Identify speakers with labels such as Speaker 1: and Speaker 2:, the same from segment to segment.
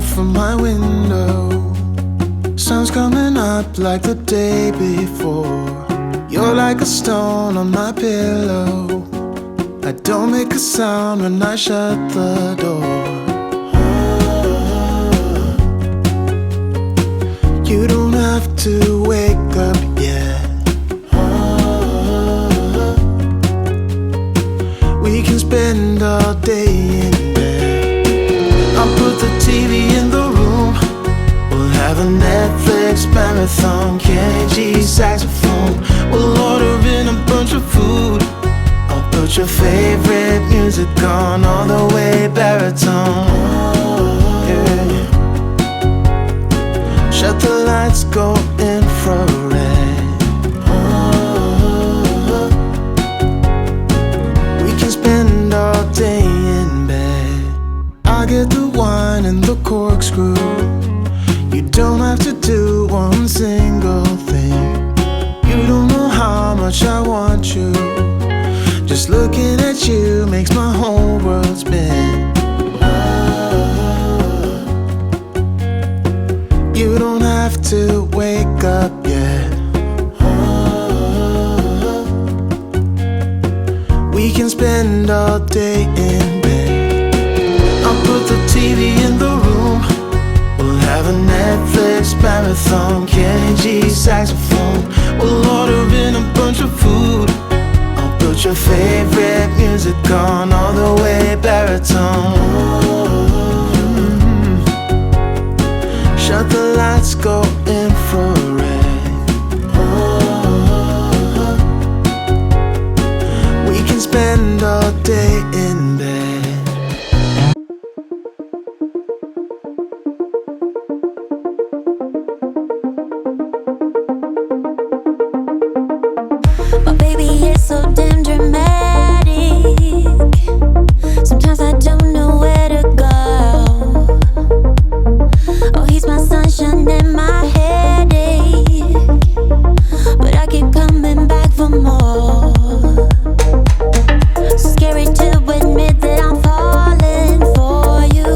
Speaker 1: out from my window. Sun's coming up like the day before. You're like a stone on my pillow. I don't make a sound when I shut the door. You don't have to wake up yet. We can spend all day in bed. I'll put the TV in the room. We'll have a Netflix marathon, Kenny G saxophone. We'll order in a bunch of food. I'll put your favorite music on all the way baritone. Yeah. Shut the lights, go infrared. We can spend all day in bed. I get the wine and the corkscrew. You don't have to do one single thing. You don't know how much I want you. Just looking at you makes my whole world spin. You don't have to wake up yet. We can spend all day in bed. I'll put the TV in the room. We'll have a Netflix marathon, Kenny G saxophone. We'll order in a bunch of food. I'll put your favorite music on all the way baritone. Shut the lights, go infrared. We can spend all day in bed.
Speaker 2: My baby is so damn dramatic. Sometimes I don't know where to go. Oh, he's my sunshine and my headache, but I keep coming back for more. So scary to admit that I'm falling for you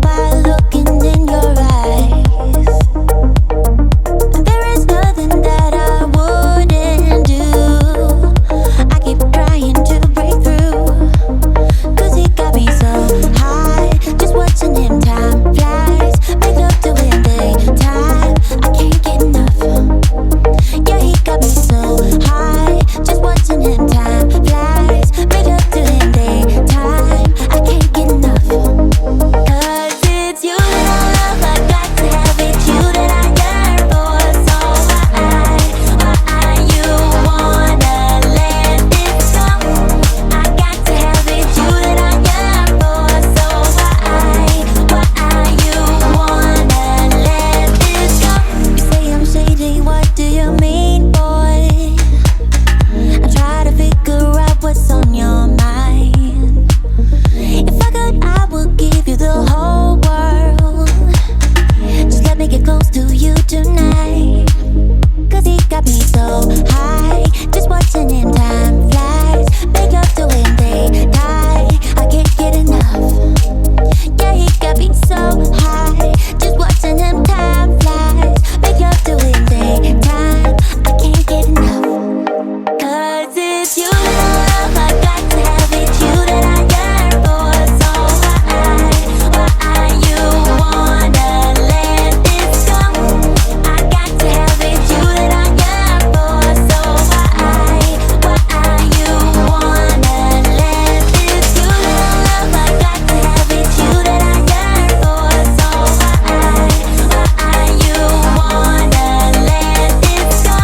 Speaker 2: while looking in your eyes. And there is nothing that I wouldn't do. I keep trying to break through, 'cause he got me so high, just watching him. Time flies, make love to him daytime. I can't get enough. Yeah, he got me so high, just watching him. Time flies, make love to him daytime. I can't get enough. 'Cause it's you that I love, I got to have it. You that I yearn for. So why you wanna let this go? I got to have it. You that I yearn for. So why you wanna let this go? You say I'm shady, what do you mean, boy? I try to figure out what's on your mind. If I could, I would give you the whole world. Just let me get close to you tonight. 'Cause he got me so high, just watching him. Time flies, make love to him daytime. I can't get enough. Yeah, he got me so high, just watching him. Time flies, make love to him daytime. I can't get enough. 'Cause it's you that I love, I got to have it. You that I yearn for. So why you wanna let this go? I got to have it. You that I yearn for. So why you wanna let this go? You that I love, I got to have it. You that I yearn for. So why you wanna let this go?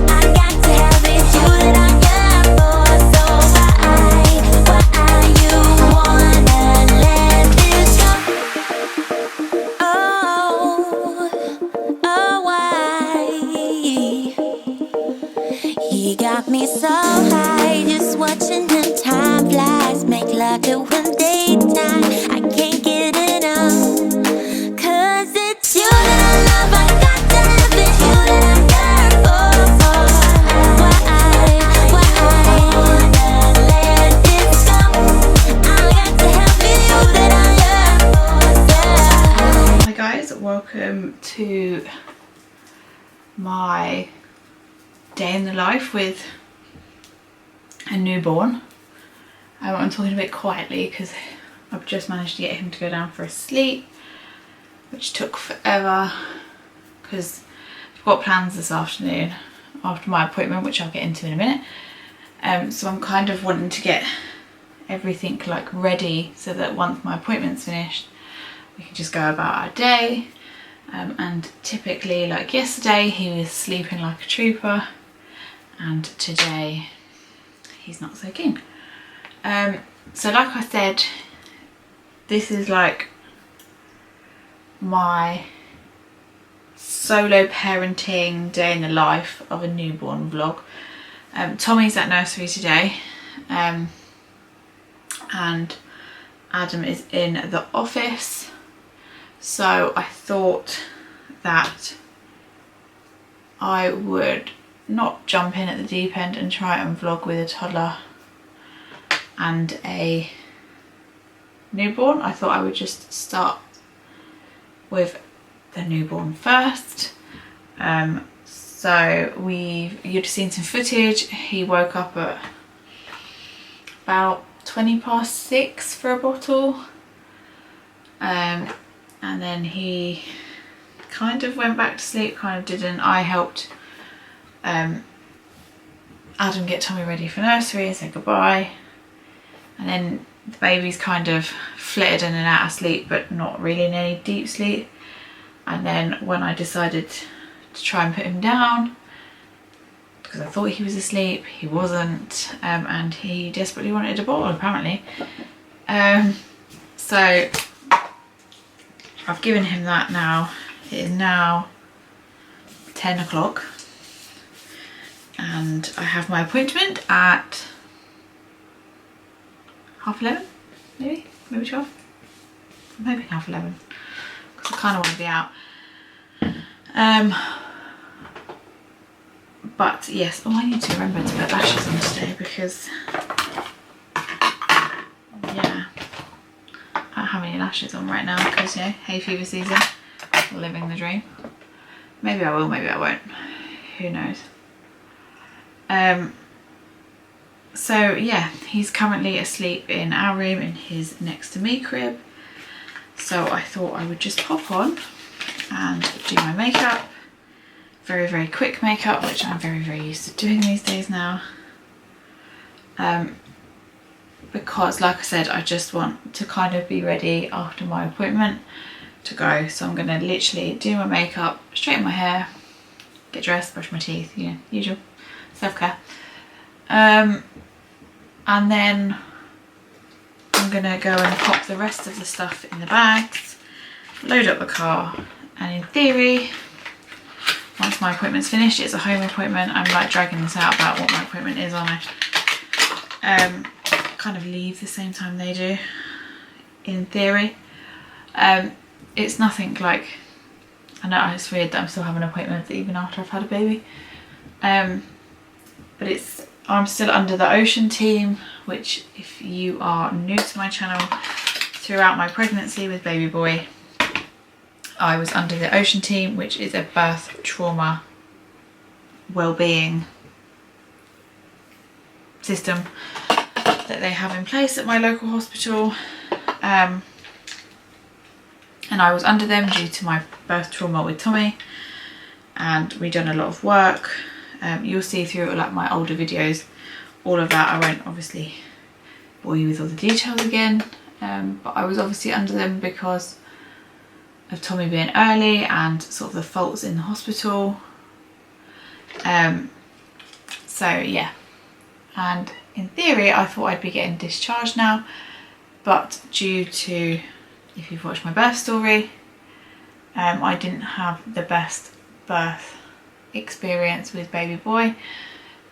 Speaker 2: I got to have it. You that I yearn for. So why you wanna let this go? Why? He got me so high, just watching him. Time flies, make love to him daytime. I can't get enough. 'Cause it's you that I love, I got to have it. You that I yearn for. Why wanna let this go? I got to have it. You that I yearn for.
Speaker 3: welcome to my day in the life with a newborn. I'm talking a bit quietly because I've just managed to get him to go down for a sleep, which took forever because I've got plans this afternoon after my appointment, which I'll get into in a minute. So I'm kind of wanting to get everything like ready so that once my appointment's finished we can just go about our day. And typically, like yesterday, he was sleeping like a trooper, and today he's not so keen. So like I said, this is like my solo parenting day in the life of a newborn vlog. Tommy's at nursery today, and Adam is in the office, so I thought that I would not jump in at the deep end and try and vlog with a toddler and a newborn. I thought I would just start with the newborn first. So you'd seen some footage. He woke up at about 6:20 for a bottle, and then he kind of went back to sleep, kind of didn't. I helped Adam get Tommy ready for nursery and said goodbye, and then the baby's kind of flitted in and out of sleep, but not really in any deep sleep. And then when I decided to try and put him down, because I thought he was asleep, he wasn't, and he desperately wanted a bottle apparently. So I've given him that now. It is now 10 o'clock and I have my appointment at 11:30, maybe 12. I'm hoping 11:30 because I kind of want to be out. But yes, I need to remember to put lashes on today because, yeah, I don't have any lashes on right now because, you know, hay fever season, living the dream. Maybe I will, maybe I won't, who knows. So yeah, he's currently asleep in our room in his next to me crib. So I thought I would just pop on and do my makeup. Very, very quick makeup, which I'm very, very used to doing these days now. Because like I said, I just want to kind of be ready after my appointment to go. So I'm going to literally do my makeup, straighten my hair, get dressed, brush my teeth, you know, usual self-care. And then I'm going to go and pop the rest of the stuff in the bags, load up the car, and in theory, once my appointment's finished, it's a home appointment. I'm like dragging this out about what my appointment is, aren't I? Kind of leave the same time they do, in theory. It's nothing like, I know it's weird that I'm still having appointments even after I've had a baby. But I'm still under the Ocean team, which if you are new to my channel, throughout my pregnancy with baby boy, I was under the Ocean team, which is a birth trauma well-being system that they have in place at my local hospital. And I was under them due to my birth trauma with Tommy, and we've done a lot of work. You'll see through like my older videos all of that. I won't obviously bore you with all the details again, but I was obviously under them because of Tommy being early and sort of the faults in the hospital. So yeah, and in theory I thought I'd be getting discharged now, but due to, if you've watched my birth story, I didn't have the best birth experience with baby boy.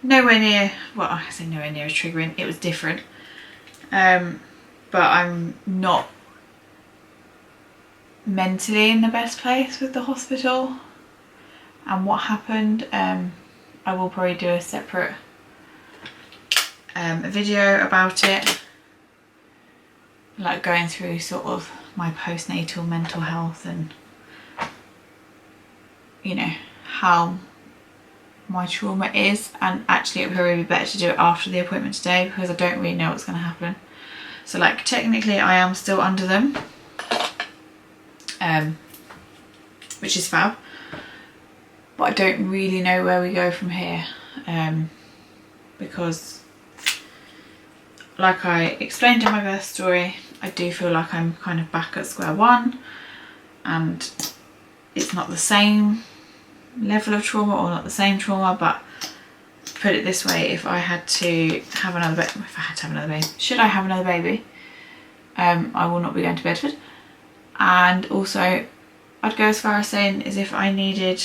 Speaker 3: Nowhere near, well, I say nowhere near as triggering, it was different. But I'm not mentally in the best place with the hospital and what happened. I will probably do a separate video about it, like going through sort of my postnatal mental health and you know, how my trauma is, and actually it would probably be better to do it after the appointment today because I don't really know what's going to happen. So like technically I am still under them, which is fab, but I don't really know where we go from here, because like I explained in my birth story, I do feel like I'm kind of back at square one, and it's not the same level of trauma or not the same trauma, but put it this way, if I had to have another baby, should I have another baby, I will not be going to Bedford. And also I'd go as far as saying is if I needed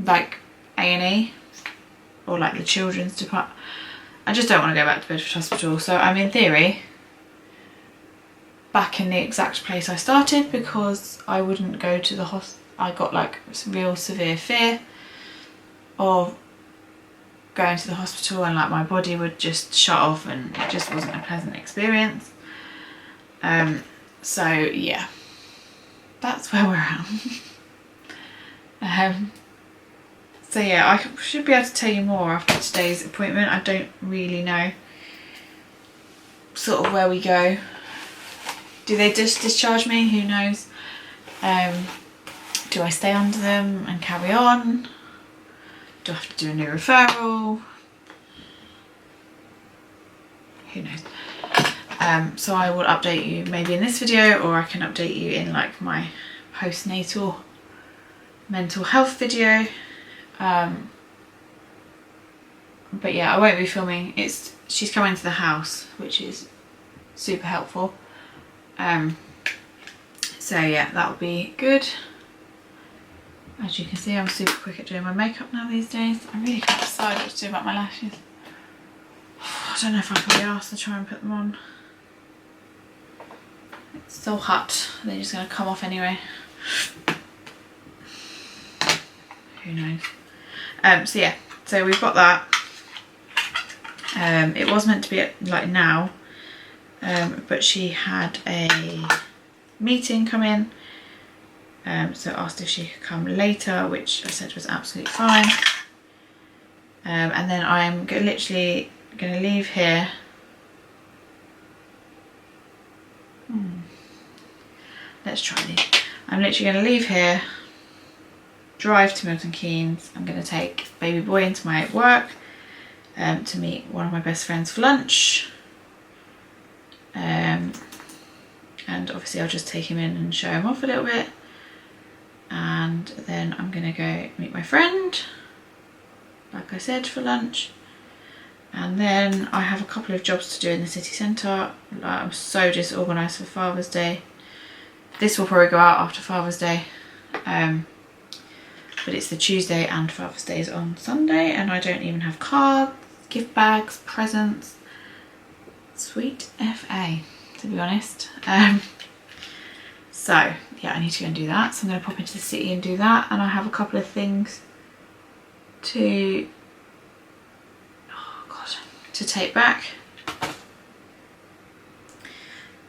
Speaker 3: like A&E or like the children's department, I just don't want to go back to Bedford Hospital. So I'm in theory back in the exact place I started, because I wouldn't go to the hospital. I got like real severe fear of going to the hospital, and like my body would just shut off, and it just wasn't a pleasant experience. So yeah, that's where we're at. So yeah, I should be able to tell you more after today's appointment. I don't really know sort of where we go. Do they just discharge me? Who knows? Do I stay under them and carry on? Do I have to do a new referral? Who knows? So I will update you maybe in this video, or I can update you in like my postnatal mental health video. But yeah, I won't be filming. She's coming to the house, which is super helpful. So yeah, that'll be good. As you can see, I'm super quick at doing my makeup now these days. I really can't decide what to do about my lashes. I don't know if I can be asked to try and put them on. It's so hot, they're just going to come off anyway. Who knows? So yeah, so we've got that. It was meant to be like now, but she had a meeting come in, so asked if she could come later, which I said was absolutely fine. And then I'm literally going to leave here. Let's try these. I'm literally going to leave here, drive to Milton Keynes. I'm going to take baby boy into my work to meet one of my best friends for lunch. And obviously I'll just take him in and show him off a little bit. And then I'm going to go meet my friend, like I said, for lunch. And then I have a couple of jobs to do in the city centre. I'm so disorganised for Father's Day. This will probably go out after Father's Day. But it's the Tuesday and Father's Day is on Sunday, and I don't even have cards, gift bags, presents. Sweet FA, to be honest. So yeah, I need to go and do that. So I'm going to pop into the city and do that. And I have a couple of things to take back.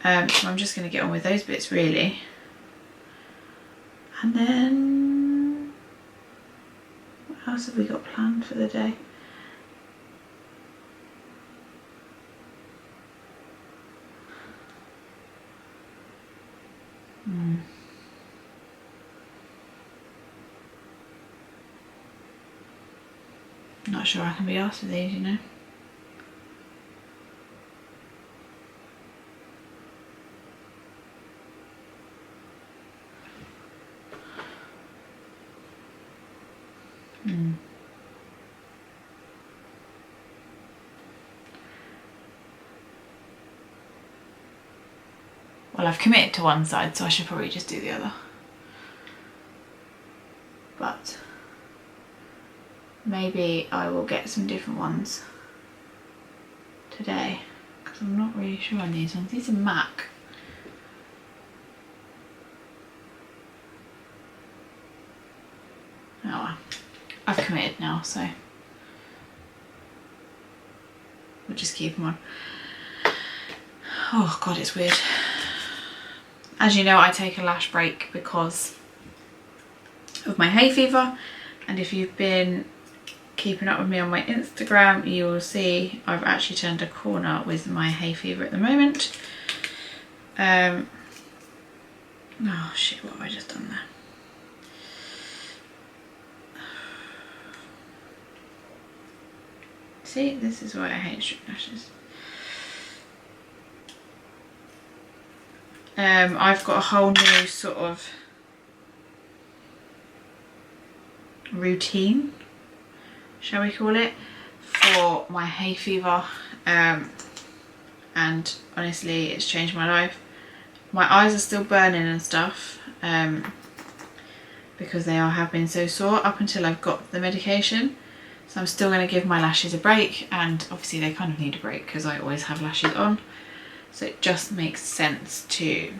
Speaker 3: So I'm just going to get on with those bits really. And then what else have we got planned for the day? Not sure I can be asked for these, you know. Well, I've committed to one side, so I should probably just do the other. But maybe I will get some different ones today, because I'm not really sure on these ones. These are MAC. Oh well, I've committed now, so we'll just keep them on. Oh god, it's weird. As you know, I take a lash break because of my hay fever, and if you've been keeping up with me on my Instagram, you will see I've actually turned a corner with my hay fever at the moment. Oh shit, what have I just done there? See, this is why I hate strip lashes. I've got a whole new sort of routine, shall we call it, for my hay fever, and honestly it's changed my life. My eyes are still burning and stuff, because they have been so sore up until I've got the medication. So I'm still going to give my lashes a break, and obviously they kind of need a break because I always have lashes on. So it just makes sense to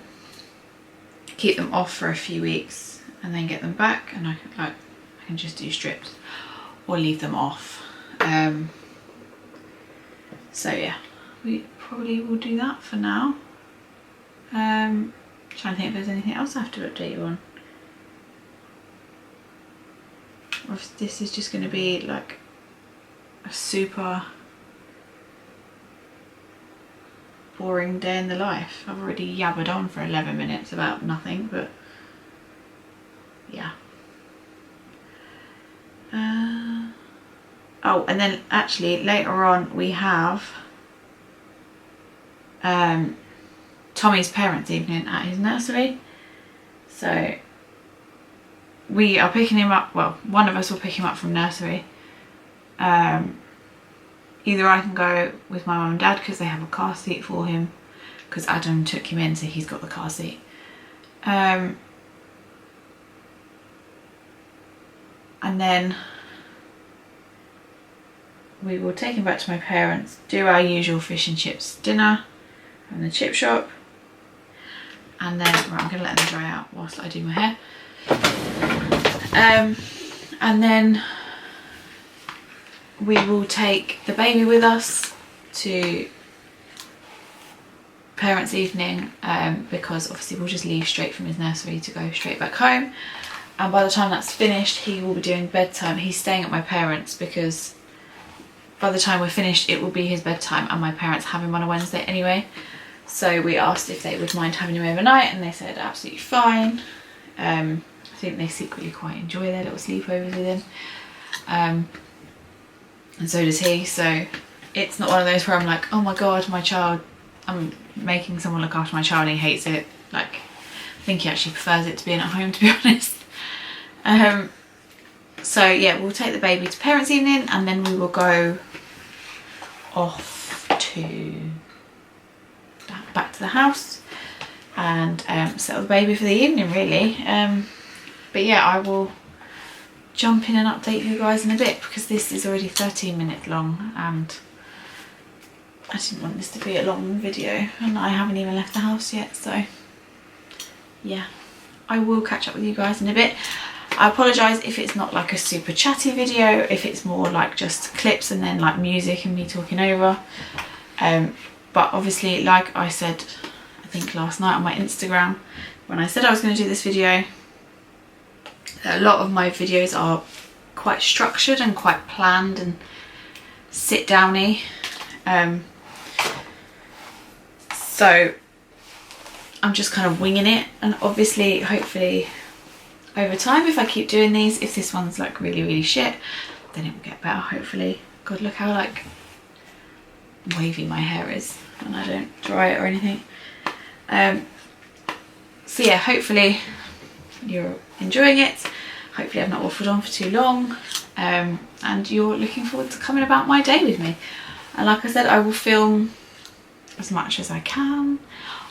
Speaker 3: keep them off for a few weeks and then get them back, and I can just do strips or leave them off. So yeah, we probably will do that for now. Trying to think if there's anything else I have to update you on. Or if this is just going to be like a super boring day in the life. I've already yabbered on for 11 minutes about nothing, but yeah. Oh, and then actually later on we have Tommy's parents' evening at his nursery. So we are picking him up, well, one of us will pick him up from nursery. Either I can go with my mum and dad because they have a car seat for him, because Adam took him in, so he's got the car seat. And then we will take him back to my parents, do our usual fish and chips dinner from the chip shop, and then, right, I'm going to let them dry out whilst I do my hair. And then we will take the baby with us to parents' evening, because obviously we'll just leave straight from his nursery to go straight back home, and by the time that's finished he will be doing bedtime. He's staying at my parents because by the time we're finished it will be his bedtime, and my parents have him on a Wednesday anyway. So we asked if they would mind having him overnight, and they said absolutely fine. I think they secretly quite enjoy their little sleepovers with him, and so does he. So it's not one of those where I'm like, oh my god, my child, I'm making someone look after my child and he hates it. Like, I think he actually prefers it to being at home, to be honest. So yeah, we'll take the baby to parents' evening, and then we will go off to back to the house and settle the baby for the evening, really. But yeah, I will jump in and update you guys in a bit, because this is already 13 minutes long and I didn't want this to be a long video, and I haven't even left the house yet. So yeah, I will catch up with you guys in a bit. I apologise if it's not like a super chatty video, if it's more like just clips and then like music and me talking over. But obviously, like I said, I think last night on my Instagram, when I said I was going to do this video, a lot of my videos are quite structured and quite planned and sit downy. So I'm just kind of winging it, and obviously hopefully over time, if I keep doing these, if this one's like really shit, then it will get better, hopefully. God, look how like wavy my hair is when I don't dry it or anything. So yeah, hopefully you're enjoying it. Hopefully I've not waffled on for too long, and you're looking forward to coming about my day with me. And like I said, I will film as much as I can.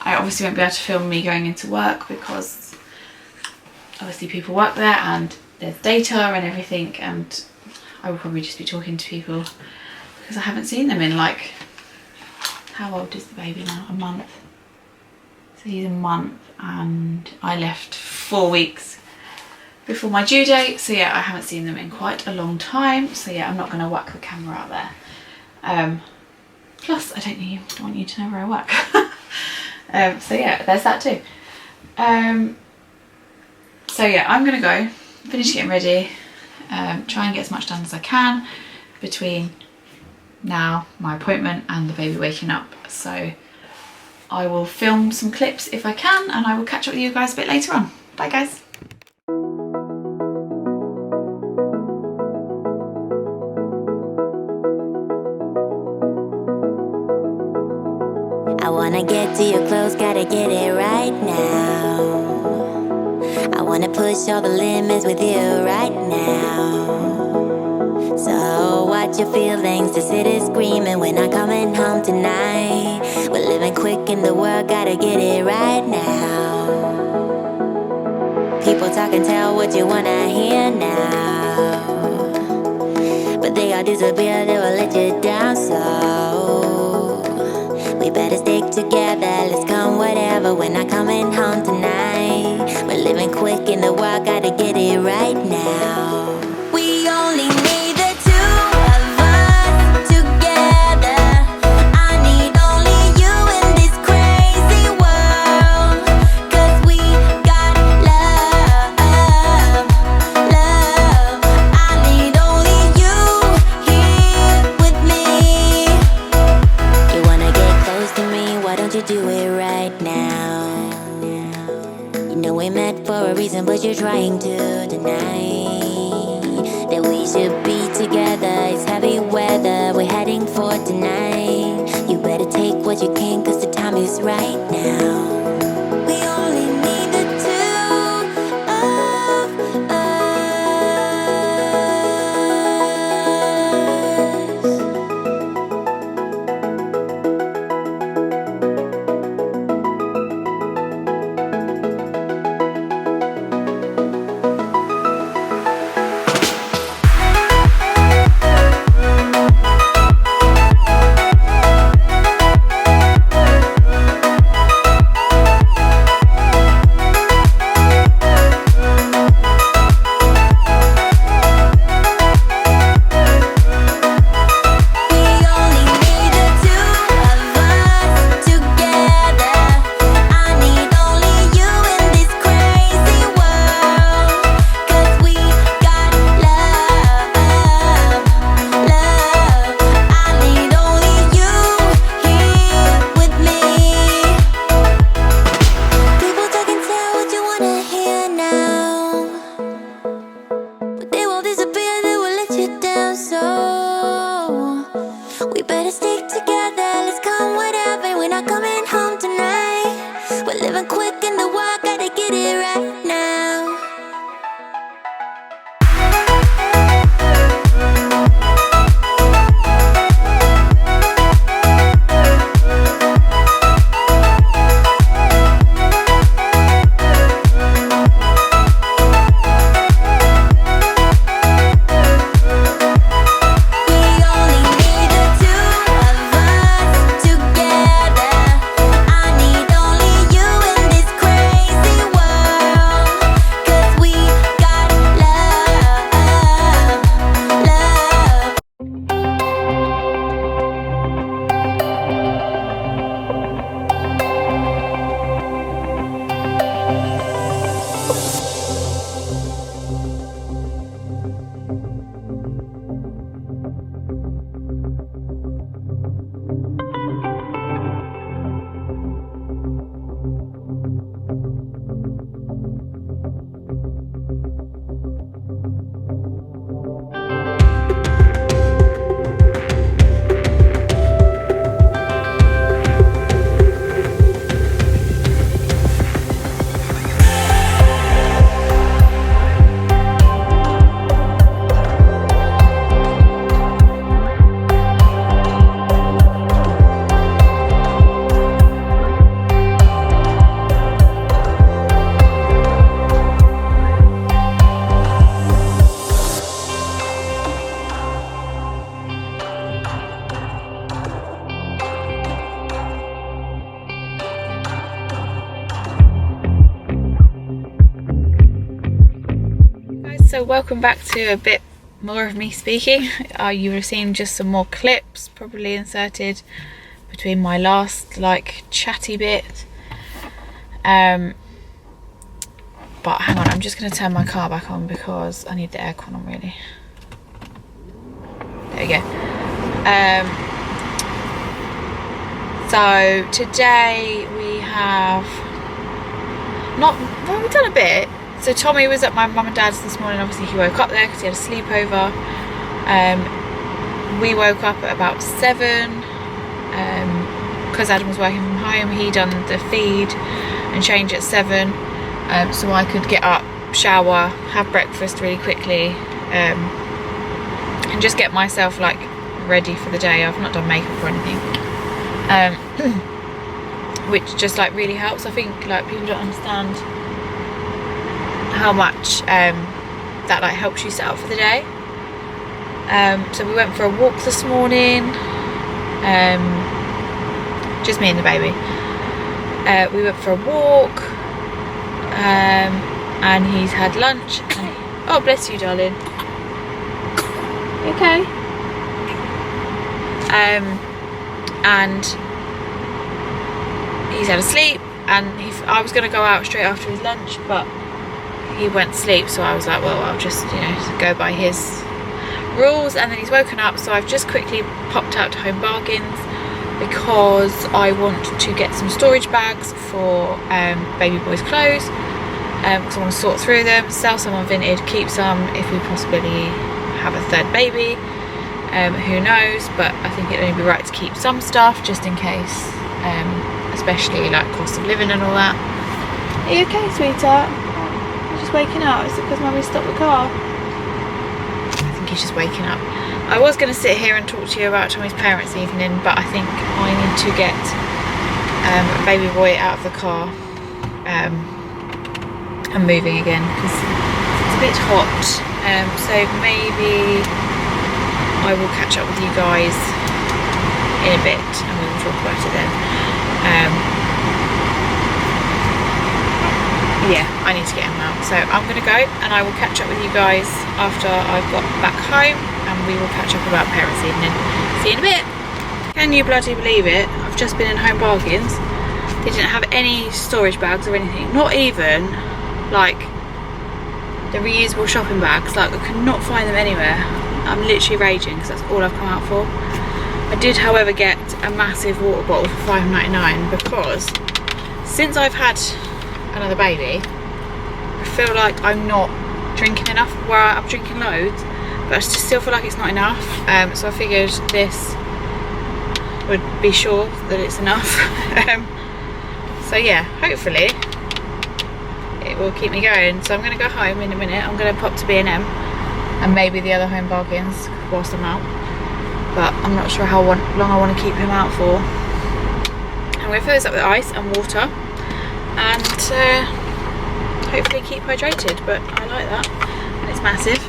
Speaker 3: I obviously won't be able to film me going into work because obviously people work there and there's data and everything, and I will probably just be talking to people because I haven't seen them in like, how old is the baby now? A month. So he's a month, and I left 4 weeks before my due date. So yeah, I haven't seen them in quite a long time. So yeah, I'm not going to whack the camera out there. Plus, I don't want you to know where I work. So yeah, there's that too. So yeah, I'm gonna go finish getting ready, try and get as much done as I can between now, my appointment, and the baby waking up. So I will film some clips if I can, and I will catch up with you guys a bit later on. Bye guys.
Speaker 2: I wanna get to your clothes, gotta get it right now. I wanna push all the limits with you right now. So watch your feelings, the city's screaming, we're not coming home tonight. We're living quick in the world, gotta get it right now. People talk and tell what you wanna hear now, but they all disappear, they will let you down. So we better stick together, let's come whatever, we're not coming home tonight. We're living quick in the world, gotta get it right now. We only need the two of us together. I need only you in this crazy world, 'cause we got love, love. I need only you here with me. You wanna get close to me, why don't you do it right now? You know we met for a reason, but you're trying to deny that we should be together. It's heavy weather, we're heading for tonight. You better take what you can, 'cause the time is right now. We only need the two of us. We better stick together, let's come whatever, we're not coming home tonight. We're living quick in the world, gotta get it right now.
Speaker 3: So welcome back to a bit more of me speaking. You would have seen just some more clips probably inserted between my last like chatty bit. but hang on, I'm just going to turn my car back on because I need the aircon on really. There we go. So today we have we've done a bit. So Tommy was at my mum and dad's this morning. Obviously he woke up there because he had a sleepover. We woke up at about 7 because Adam was working from home. He done the feed and change at 7, so I could get up, shower, have breakfast really quickly, and just get myself like ready for the day. I've not done makeup or anything, which just like really helps. I think like people don't understand how much that like helps you set up for the day. So we went for a walk this morning, just me and the baby. We went for a walk, and he's had lunch. Oh, bless you, darling. You okay? And he's had a sleep, and I was going to go out straight after his lunch, but he went to sleep, so I was like, well, I'll just, you know, go by his rules. And then he's woken up, so I've just quickly popped out to Home Bargains because I want to get some storage bags for baby boy's clothes, because I want to sort through them, sell some on Vinted, keep some if we possibly have a third baby. Who knows, but I think it'd only be right to keep some stuff just in case, especially like cost of living and all that. Are you okay, sweetheart? You're just waking up? Is it because Mummy stopped the car? I think he's just waking up. I was going to sit here and talk to you about Tommy's parents' evening, but I think I need to get baby boy out of the car and moving again because it's a bit hot. So maybe I will catch up with you guys in a bit and we will talk about it then. Yeah, I need to get him out, so I'm going to go and I will catch up with you guys after I've got back home, and we will catch up about parents' evening. See you in a bit. Can you bloody believe it? I've just been in Home Bargains. They didn't have any storage bags or anything, not even like the reusable shopping bags. Like, I could not find them anywhere. I'm literally raging because that's all I've come out for. I did, however, get a massive water bottle for $5.99 because since I've had another baby, I feel like I'm not drinking enough. Where I'm drinking loads, but I still feel like it's not enough. So I figured this would be sure that it's enough. So yeah, hopefully it will keep me going. So I'm going to go home in a minute. I'm going to pop to B&M and maybe the other Home Bargains whilst I'm out, but I'm not sure how long I want to keep him out for. I'm going to fill this up with ice and water and hopefully keep hydrated, but I like that, and it's massive.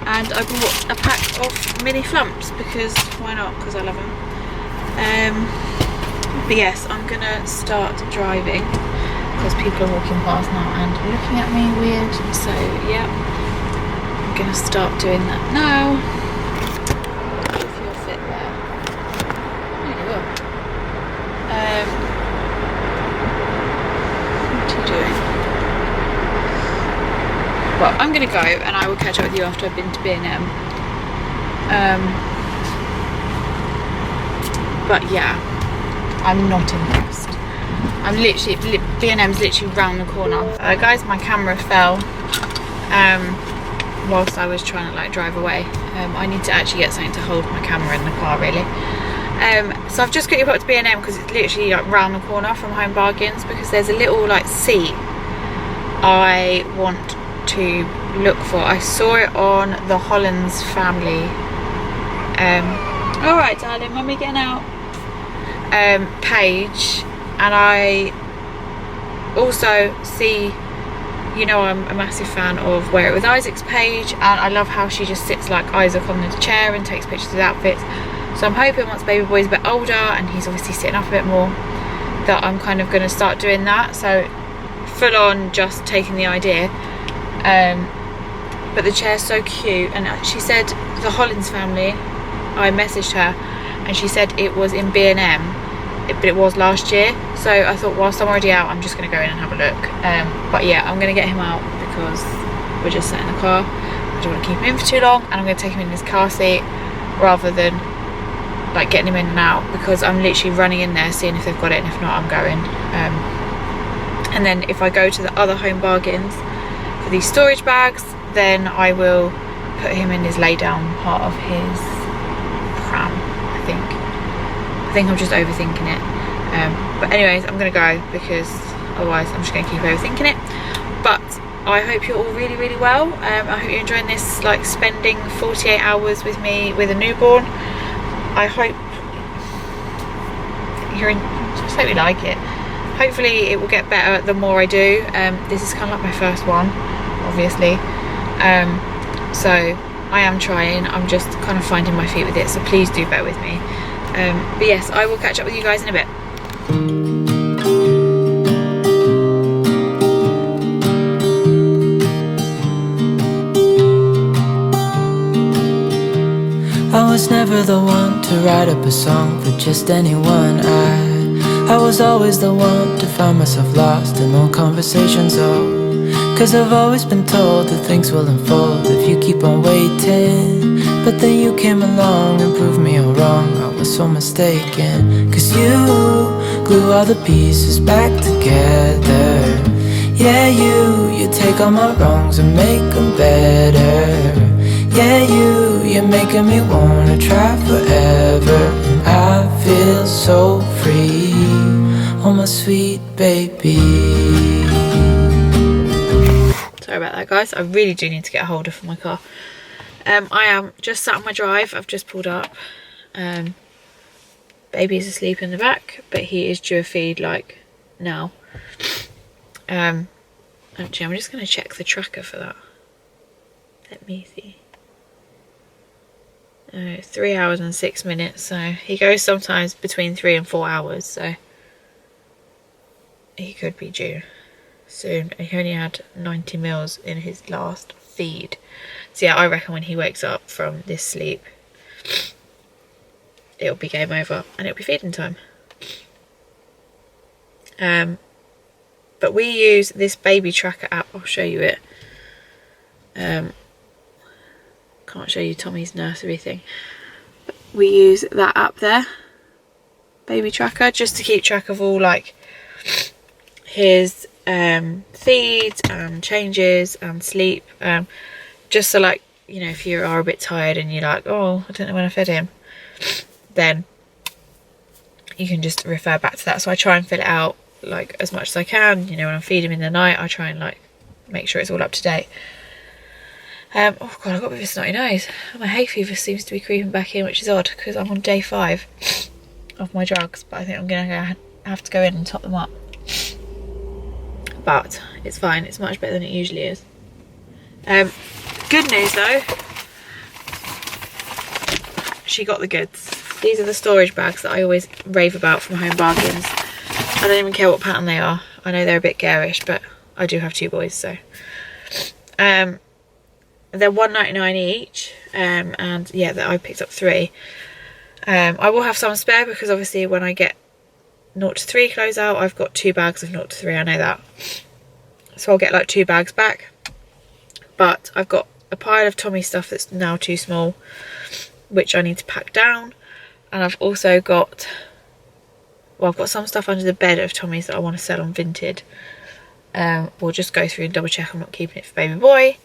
Speaker 3: And I bought a pack of mini flumps because why not, because I love them. But yes, I'm gonna start driving because people are walking past now and looking at me weird, so yeah, I'm gonna start doing that now. If you'll fit there. There you go. What are you doing? Well, I'm gonna go and I will catch up with you after I've been to B&M. But yeah, I'm not impressed. I'm literally, B&M's literally round the corner. Guys, my camera fell whilst I was trying to like drive away. I need to actually get something to hold my camera in the car really. So I've just quickly put it to B&M because it's literally like round the corner from Home Bargains, because there's a little like seat I want to look for. I saw it on the Hollands family alright darling, mummy getting out page, and I also see, you know, I'm a massive fan of Wear It With Isaac's page, and I love how she just sits like Isaac on the chair and takes pictures of the outfits. So I'm hoping once baby boy's a bit older and he's obviously sitting up a bit more, that I'm kind of going to start doing that. So full on just taking the idea. But the chair's so cute, and she said the Hollands family, I messaged her and she said it was in B&M, but it was last year. So I thought whilst I'm already out, I'm just going to go in and have a look. But yeah, I'm going to get him out because we're just sat in the car. I don't want to keep him in for too long, and I'm going to take him in his car seat rather than like getting him in and out, because I'm literally running in there seeing if they've got it, and if not, I'm going. And then if I go to the other Home Bargains for these storage bags, then I will put him in his lay down part of his pram. I think I'm just overthinking it. But anyways, I'm gonna go because otherwise I'm just gonna keep overthinking it. But I hope you're all really, really well. I hope you're enjoying this, like spending 48 hours with me with a newborn. I hope just hope you like it. Hopefully it will get better the more I do. This is kind of like my first one, obviously. So I am trying. I'm just kind of finding my feet with it, so please do bear with me. But yes, I will catch up with you guys in a bit.
Speaker 4: I was never the one to write up a song for just anyone. I was always the one to find myself lost in old conversations. Cause I've always been told that things will unfold if you keep on waiting. But then you came along and proved me all wrong. I was so mistaken. Cause you glue all the pieces back together. Yeah, you take all my wrongs and make them better. Yeah, you're making me wanna try forever. And I feel so free, oh my sweet baby.
Speaker 3: Sorry about that, guys. I really do need to get a holder for my car. I am just sat on my drive. I've just pulled up. Baby is asleep in the back, but he is due a feed like now. Actually, I'm just going to check the tracker for that. Let me see. 3 hours and 6 minutes. So he goes sometimes between 3 and 4 hours. So he could be due soon. He only had 90 mils in his last feed. So yeah, I reckon when he wakes up from this sleep, it'll be game over and it'll be feeding time. But we use this baby tracker app. I'll show you it. Can't show you Tommy's nursery thing. But we use that app there, baby tracker, just to keep track of all like his feeds and changes and sleep. Just so, like, you know, if you are a bit tired and you're like, oh, I don't know when I fed him, then you can just refer back to that. So I try and fill it out like as much as I can. You know, when I feed him in the night, I try and like make sure it's all up to date. Oh god, I've got a bit of a snotty nose. My hay fever seems to be creeping back in, which is odd because I'm on day 5 of my drugs, but I think I'm gonna have to go in and top them up. But it's fine, it's much better than it usually is. Good news though, she got the goods. These are the storage bags that I always rave about from Home Bargains. I don't even care what pattern they are. I know they're a bit garish, but I do have 2 boys, so they're $1.99 each, and yeah, I picked up 3. I will have some spare because obviously when I get 0 to 3 clothes out, I've got 2 bags of 0 to 3, I know that. So I'll get like 2 bags back. But I've got a pile of Tommy stuff that's now too small, which I need to pack down. And I've also got, well, I've got some stuff under the bed of Tommy's that I want to sell on Vinted. We'll just go through and double check I'm not keeping it for baby boy.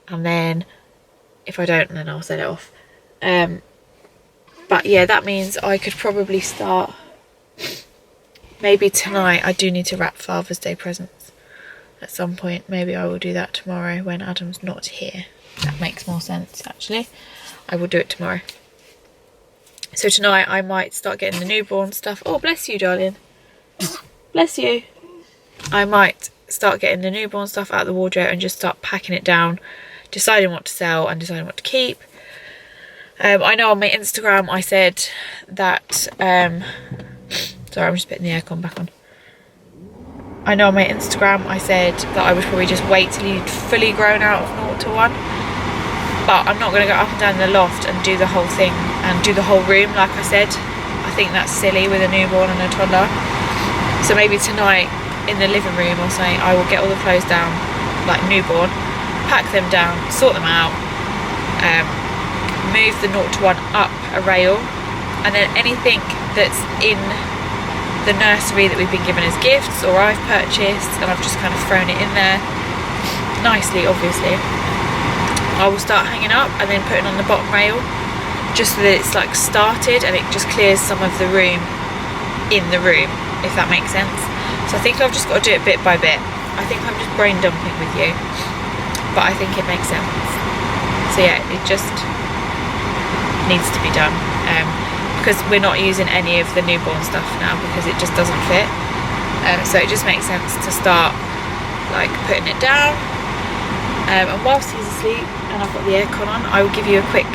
Speaker 3: And then if I don't, then I'll sell it off. But yeah, that means I could probably start maybe tonight. I do need to wrap Father's Day presents at some point. Maybe I will do that tomorrow when Adam's not here. That makes more sense, actually. I will do it tomorrow. So tonight I might start getting the newborn stuff. Oh, bless you, darling. Bless you. I might start getting the newborn stuff out of the wardrobe and just start packing it down, deciding what to sell and deciding what to keep. I know on my Instagram I said that sorry, I'm just putting the aircon back on. I know on my Instagram I said that I would probably just wait till he'd fully grown out of 0 to 1, but I'm not going to go up and down the loft and do the whole thing and do the whole room like I said. I think that's silly with a newborn and a toddler. So maybe tonight in the living room or something I will get all the clothes down, like newborn, pack them down, sort them out, move the 0 to 1 up a rail, and then anything that's in the nursery that we've been given as gifts or I've purchased and I've just kind of thrown it in there nicely, obviously, I will start hanging up and then putting on the bottom rail, just so that it's like started and it just clears some of the room in the room, if that makes sense. So I think I've just got to do it bit by bit. I think I'm just brain dumping with you, but I think it makes sense. So yeah, it just needs to be done, because we're not using any of the newborn stuff now because it just doesn't fit. So it just makes sense to start like putting it down. And whilst he's asleep and I've got the aircon on, I will give you a quick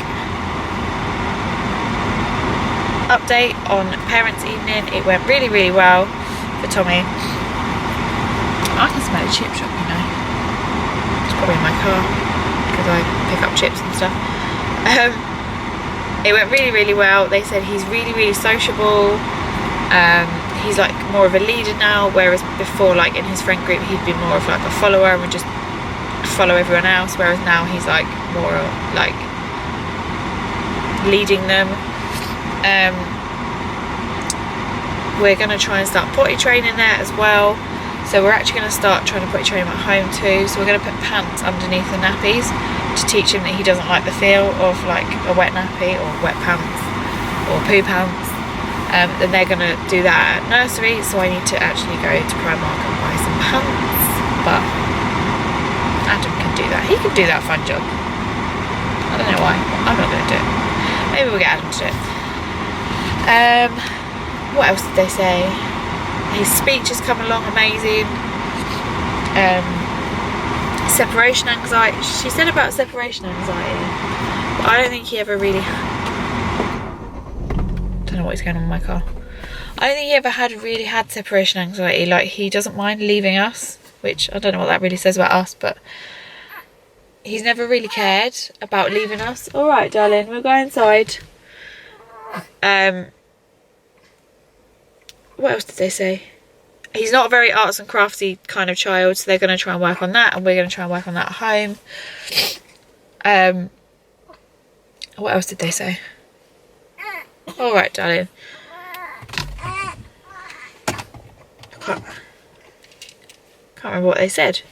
Speaker 3: update on parents' evening. It went really, really well for Tommy. I can smell a chip shop, you know. It's probably in my car because I pick up chips and stuff. It went really, really well. They said he's really, really sociable. He's like more of a leader now, whereas before, like in his friend group, he'd be more of like a follower and would just follow everyone else, whereas now he's like more like leading them. We're going to try and start potty training there as well, so we're actually going to start trying to potty train him at home too. So we're going to put pants underneath the nappies to teach him that he doesn't like the feel of like a wet nappy or wet pants or poo pants. Then they're going to do that at nursery, so I need to actually go to Primark and buy some pants, but Adam can do that. He can do that fun job. I don't know why. I'm not going to do it. Maybe we'll get Adam to do it. What else did they say? His speech has come along amazing. Separation anxiety. She said about separation anxiety, but I don't think he ever really... don't know what is going on in my car. I don't think he ever really had separation anxiety. Like, he doesn't mind leaving us, which I don't know what that really says about us, but he's never really cared about leaving us. All right, darling, we'll go inside. What else did they say? He's not a very arts and craftsy kind of child, so they're going to try and work on that, and we're going to try and work on that at home. What else did they say? All right, darling. I can't remember what they said.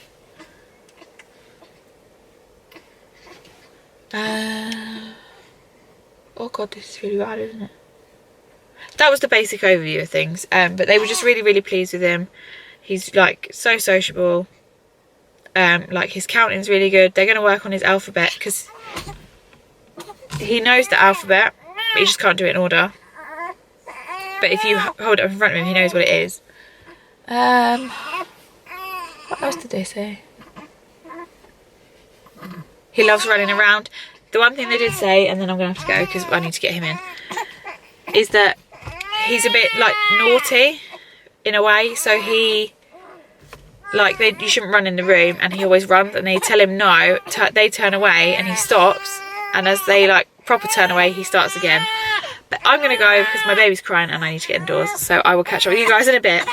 Speaker 3: Oh god, this is really bad, isn't it? That was the basic overview of things, but they were just really, really pleased with him. He's like so sociable. Like his counting's really good. They're going to work on his alphabet because he knows the alphabet, but he just can't do it in order. But if you hold it up in front of him, he knows what it is. What else did they say? He loves running around. The one thing they did say, and then I'm going to have to go because I need to get him in, is that he's a bit like naughty in a way. So he, like, you shouldn't run in the room, and he always runs, and they tell him no, they turn away and he stops, and as they like proper turn away, he starts again. But I'm going to go because my baby's crying and I need to get indoors, so I will catch up with you guys in a bit.